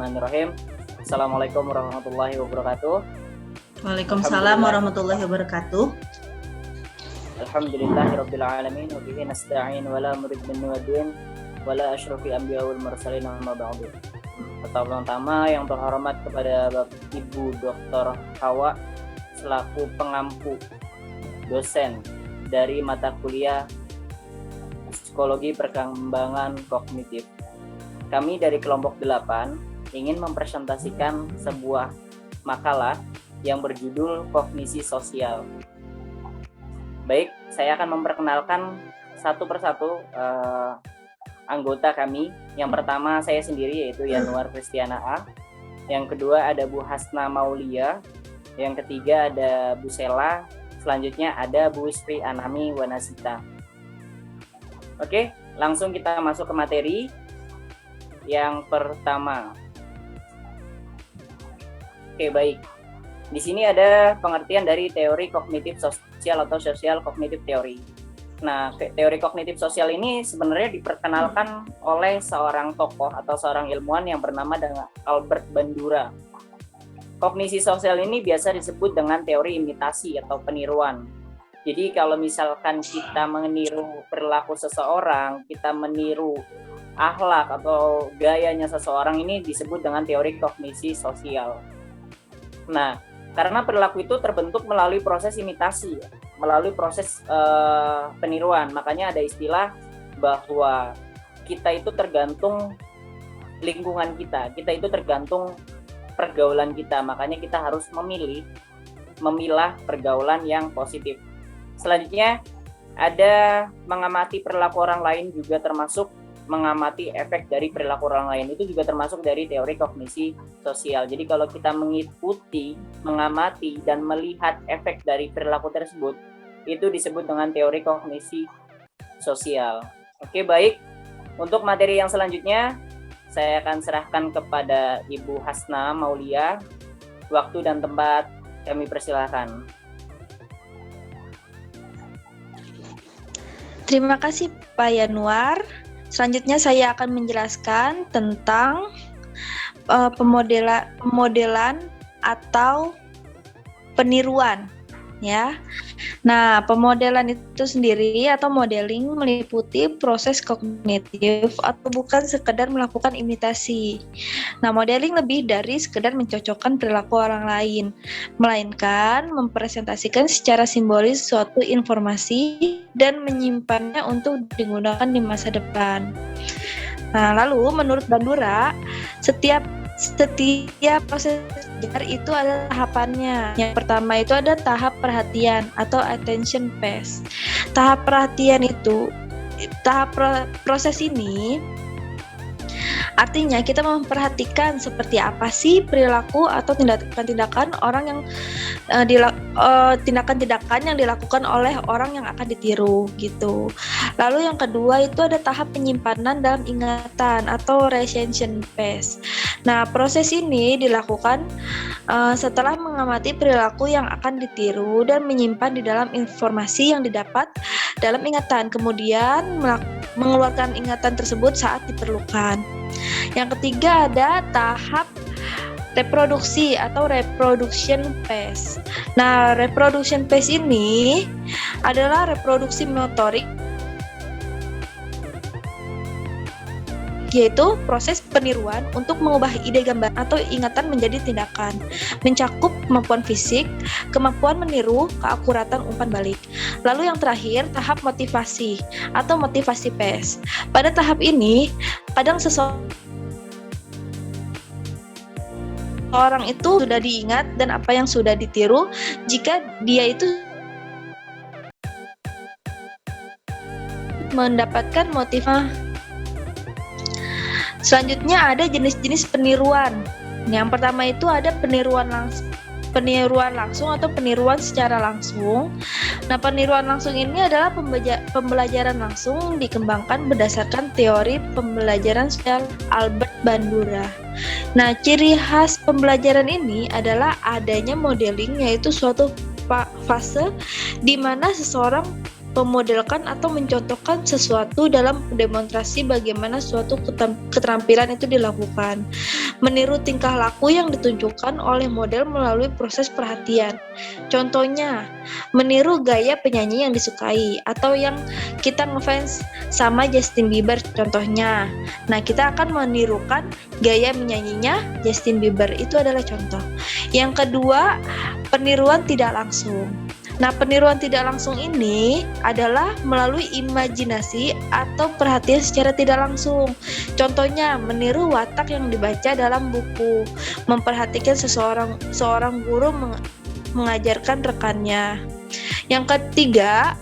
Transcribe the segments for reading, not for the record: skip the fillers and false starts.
Bismillahirrahmanirrahim. Assalamualaikum warahmatullahi wabarakatuh. Waalaikumsalam warahmatullahi wabarakatuh. Alhamdulillahirabbil alamin wa bihi nasta'in wa la murid min wadin wa la asyrafi anbiya wal mursalin amma ba'du. Pertama yang terhormat kepada Bapak Ibu Dr. Hawa selaku pengampu dosen dari mata kuliah Psikologi Perkembangan Kognitif. Kami dari kelompok 8 ingin mempresentasikan sebuah makalah yang berjudul Kognisi Sosial. Baik, saya akan memperkenalkan satu persatu anggota kami. Yang pertama saya sendiri, yaitu Yanuar Kristiana A. Yang kedua ada Bu Hasna Maulia. Yang ketiga ada Bu Sela. Selanjutnya ada Bu Sri Anami Wanasita. Oke, langsung kita masuk ke materi. Yang pertama. Oke, baik. Di sini ada pengertian dari teori kognitif sosial atau social cognitive theory. Nah, teori kognitif sosial ini sebenarnya diperkenalkan oleh seorang tokoh atau seorang ilmuwan yang bernama dengan Albert Bandura. Kognisi sosial ini biasa disebut dengan teori imitasi atau peniruan. Jadi kalau misalkan kita meniru perilaku seseorang, kita meniru akhlak atau gayanya seseorang, ini disebut dengan teori kognisi sosial. Nah, karena perilaku itu terbentuk melalui proses imitasi, melalui proses peniruan. Makanya ada istilah bahwa kita itu tergantung lingkungan kita itu tergantung pergaulan kita. Makanya kita harus memilah pergaulan yang positif. Selanjutnya ada mengamati perilaku orang lain, juga termasuk mengamati efek dari perilaku orang lain, itu juga termasuk dari teori kognisi sosial. Jadi kalau kita mengikuti, mengamati, dan melihat efek dari perilaku tersebut, itu disebut dengan teori kognisi sosial. Oke, baik. Untuk materi yang selanjutnya, saya akan serahkan kepada Ibu Hasna Maulia. Waktu dan tempat kami persilahkan. Terima kasih Pak Yanuar. Selanjutnya saya akan menjelaskan tentang pemodelan atau peniruan, ya. Nah, pemodelan itu sendiri atau modeling meliputi proses kognitif atau bukan sekedar melakukan imitasi. Nah, modeling lebih dari sekedar mencocokkan perilaku orang lain, melainkan mempresentasikan secara simbolis suatu informasi dan menyimpannya untuk digunakan di masa depan. Nah, lalu menurut Bandura, setiap proses belajar itu ada tahapannya. Yang pertama itu ada tahap perhatian atau attention phase. Tahap perhatian itu, proses ini artinya kita memperhatikan seperti apa sih perilaku atau tindakan-tindakan orang yang tindakan-tindakan yang dilakukan oleh orang yang akan ditiru gitu. Lalu yang kedua itu ada tahap penyimpanan dalam ingatan atau retention phase. Nah, proses ini dilakukan setelah mengamati perilaku yang akan ditiru dan menyimpan di dalam informasi yang didapat dalam ingatan, kemudian mengeluarkan ingatan tersebut saat diperlukan. Yang ketiga ada tahap reproduksi atau reproduction phase. Nah, reproduction phase ini adalah reproduksi motorik, yaitu proses peniruan untuk mengubah ide gambar atau ingatan menjadi tindakan, mencakup kemampuan fisik, kemampuan meniru, keakuratan umpan balik. Lalu yang terakhir, tahap motivasi atau motivasi phase. Pada tahap ini, kadang seseorang itu sudah diingat dan apa yang sudah ditiru jika dia itu mendapatkan motivasi. Selanjutnya ada jenis-jenis peniruan. Yang pertama itu ada peniruan langsung atau peniruan secara langsung. Nah, peniruan langsung ini adalah pembelajaran langsung dikembangkan berdasarkan teori pembelajaran sosial Albert Bandura. Nah, ciri khas pembelajaran ini adalah adanya modeling, yaitu suatu fase di mana seseorang memodelkan atau mencontohkan sesuatu dalam demonstrasi bagaimana suatu keterampilan itu dilakukan. Meniru tingkah laku yang ditunjukkan oleh model melalui proses perhatian. Contohnya, meniru gaya penyanyi yang disukai atau yang kita ngefans sama Justin Bieber contohnya. Nah, kita akan menirukan gaya menyanyinya Justin Bieber, itu adalah contoh. Yang kedua, peniruan tidak langsung. Nah, peniruan tidak langsung ini adalah melalui imajinasi atau perhatian secara tidak langsung. Contohnya, meniru watak yang dibaca dalam buku, memperhatikan seorang guru mengajarkan rekannya. Yang ketiga,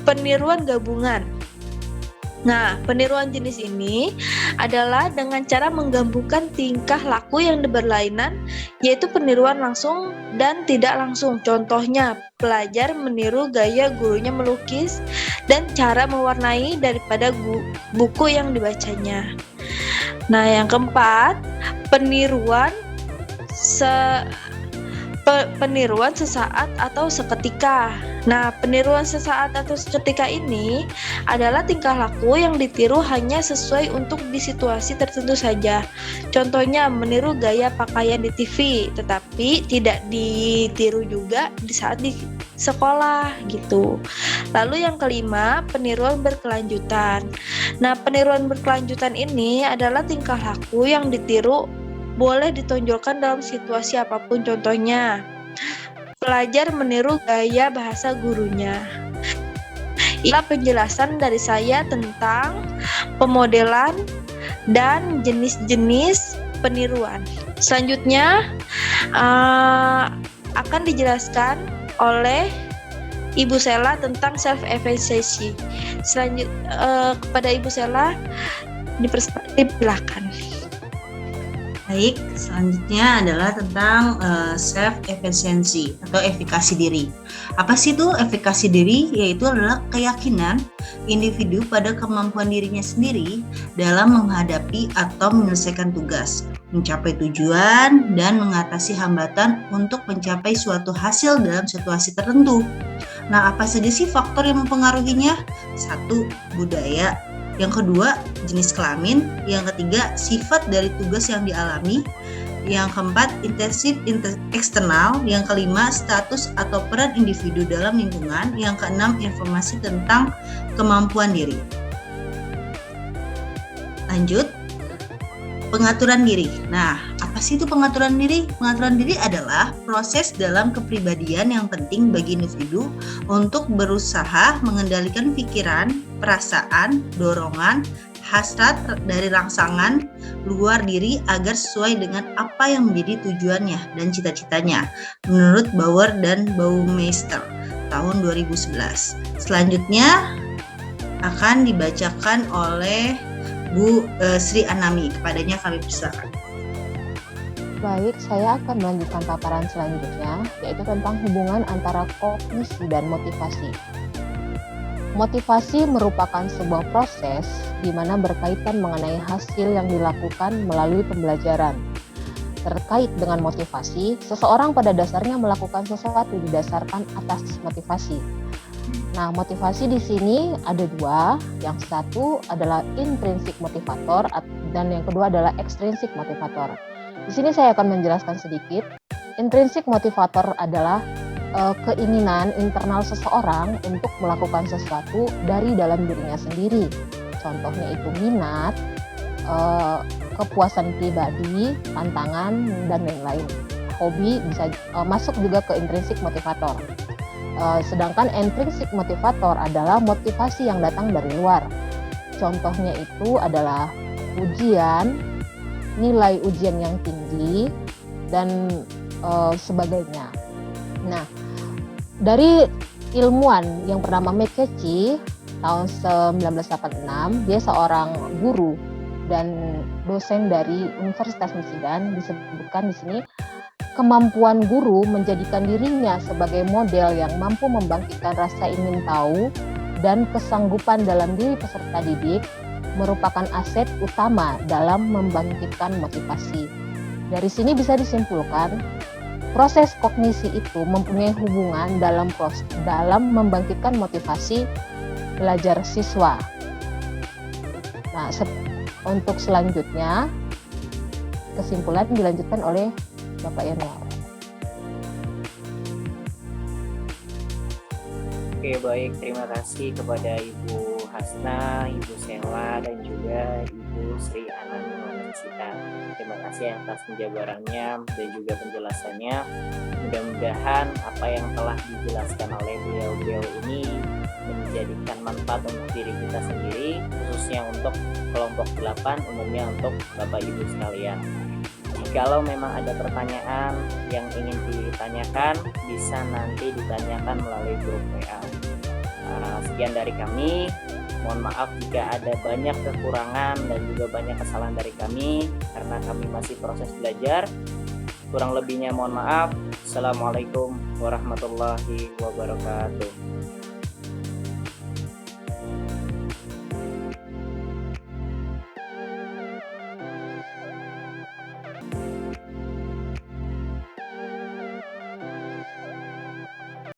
peniruan gabungan. Nah, peniruan jenis ini adalah dengan cara menggabungkan tingkah laku yang berlainan, yaitu peniruan langsung dan tidak langsung. Contohnya, pelajar meniru gaya gurunya melukis dan cara mewarnai daripada buku yang dibacanya. Nah, yang keempat, peniruan sesaat atau seketika. Nah, peniruan sesaat atau seketika ini adalah tingkah laku yang ditiru hanya sesuai untuk di situasi tertentu saja. Contohnya, meniru gaya pakaian di TV, tetapi tidak ditiru juga di saat di sekolah gitu. Lalu yang kelima, peniruan berkelanjutan. Nah, peniruan berkelanjutan ini adalah tingkah laku yang ditiru boleh ditonjolkan dalam situasi apapun. Contohnya, pelajar meniru gaya bahasa gurunya. Inilah penjelasan dari saya tentang pemodelan dan jenis-jenis peniruan. Selanjutnya akan dijelaskan oleh Ibu Sela tentang self-efficacy. Kepada Ibu Sela dipersilakan. Baik, selanjutnya adalah tentang self-efficacy atau efikasi diri. Apa sih itu efikasi diri? Yaitu adalah keyakinan individu pada kemampuan dirinya sendiri dalam menghadapi atau menyelesaikan tugas, mencapai tujuan, dan mengatasi hambatan untuk mencapai suatu hasil dalam situasi tertentu. Nah, apa saja sih faktor yang mempengaruhinya? 1. Budaya. Yang kedua, jenis kelamin. Yang ketiga, sifat dari tugas yang dialami. Yang keempat, intensif eksternal. Yang kelima, status atau peran individu dalam lingkungan. Yang keenam, informasi tentang kemampuan diri. Lanjut, pengaturan diri. Nah, apa sih itu pengaturan diri? Pengaturan diri adalah proses dalam kepribadian yang penting bagi individu untuk berusaha mengendalikan pikiran, perasaan, dorongan, hasrat dari rangsangan luar diri agar sesuai dengan apa yang menjadi tujuannya dan cita-citanya, menurut Bauer dan Baumeister tahun 2011. Selanjutnya akan dibacakan oleh Bu Sri Anami. Kepadanya kami persilakan. Baik, saya akan melanjutkan paparan selanjutnya, yaitu tentang hubungan antara kognisi dan motivasi. Motivasi merupakan sebuah proses di mana berkaitan mengenai hasil yang dilakukan melalui pembelajaran. Terkait dengan motivasi, seseorang pada dasarnya melakukan sesuatu didasarkan atas motivasi. Nah, motivasi di sini ada dua. Yang satu adalah intrinsik motivator dan yang kedua adalah ekstrinsik motivator. Di sini saya akan menjelaskan sedikit. Intrinsik motivator adalah keinginan internal seseorang untuk melakukan sesuatu dari dalam dirinya sendiri. Contohnya itu minat, kepuasan pribadi, tantangan, dan lain-lain. Hobi bisa masuk juga ke intrinsik motivator. Sedangkan intrinsik motivator adalah motivasi yang datang dari luar. Contohnya itu adalah ujian, nilai ujian yang tinggi, dan sebagainya. Nah, dari ilmuwan yang bernama McKechnie tahun 1986, dia seorang guru dan dosen dari Universitas Michigan. Disebutkan di sini kemampuan guru menjadikan dirinya sebagai model yang mampu membangkitkan rasa ingin tahu dan kesanggupan dalam diri peserta didik merupakan aset utama dalam membangkitkan motivasi. Dari sini bisa disimpulkan proses kognisi itu mempunyai hubungan dalam membangkitkan motivasi belajar siswa. Nah, untuk selanjutnya kesimpulan dilanjutkan oleh Bapak Yanuar. Oke, baik. Terima kasih kepada Ibu Hasna, Ibu Sela, dan juga Ibu Sri Anani Manisita. Terima kasih atas penjabarannya dan juga penjelasannya. Mudah-mudahan apa yang telah dijelaskan oleh beliau-beliau ini menjadikan manfaat untuk diri kita sendiri, khususnya untuk kelompok 8, umumnya untuk Bapak Ibu sekalian. Kalau memang ada pertanyaan yang ingin ditanyakan, bisa nanti ditanyakan melalui grup WA. Sekian dari kami. Mohon maaf jika ada banyak kekurangan dan juga banyak kesalahan dari kami, karena kami masih proses belajar. Kurang lebihnya mohon maaf. Assalamualaikum warahmatullahi wabarakatuh.